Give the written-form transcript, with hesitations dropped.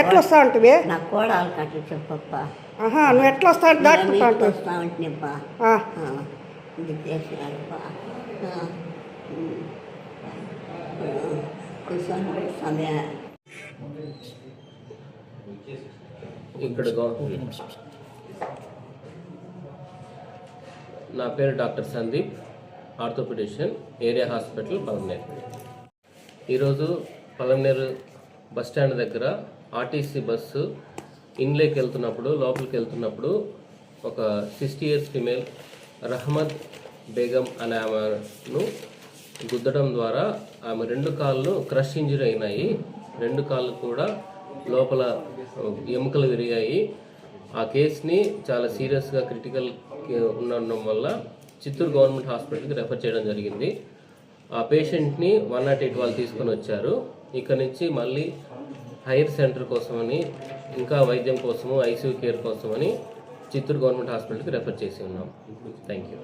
ఎట్లా వస్తా ఉంటివి? నా కోడలు కట్టి చెప్పప్ప. నువ్వు ఎట్లా వస్తా డాక్టర్ వస్తా ఉంటున్నాప్ప. ఇది చేసినారప్ప. ఇక్కడ నా పేరు doctor Sandeep, orthopedician, area hospital Palamaner. ఈరోజు పలమనేరు బస్ స్టాండ్ దగ్గర ఆర్టీసీ బస్సు ఇన్లేకి వెళ్తున్నప్పుడు, లోపలికి వెళ్తున్నప్పుడు ఒక 60 years ఫిమేల్ రహమద్ బేగం అనే ఆమెను గుద్దడం ద్వారా ఆమె 2 కాళ్ళు క్రష్ ఇంజరీ అయినాయి. 2 కాళ్ళు కూడా లోపల ఎముకలు విరిగాయి. ఆ కేసుని చాలా సీరియస్గా క్రిటికల్ ఉండడం వల్ల చిత్తూరు గవర్నమెంట్ హాస్పిటల్కి రెఫర్ చేయడం జరిగింది. ఆ పేషెంట్ని 108 వాళ్ళు తీసుకొని వచ్చారు. ఇక్కడ నుంచి మళ్ళీ హైర్ సెంటర్ కోసమని, ఇంకా వైద్యం కోసము, ఐసీయూ కేర్ కోసమని చిత్తూరు గవర్నమెంట్ హాస్పిటల్కి రెఫర్ చేసి ఉన్నాం. Thank you.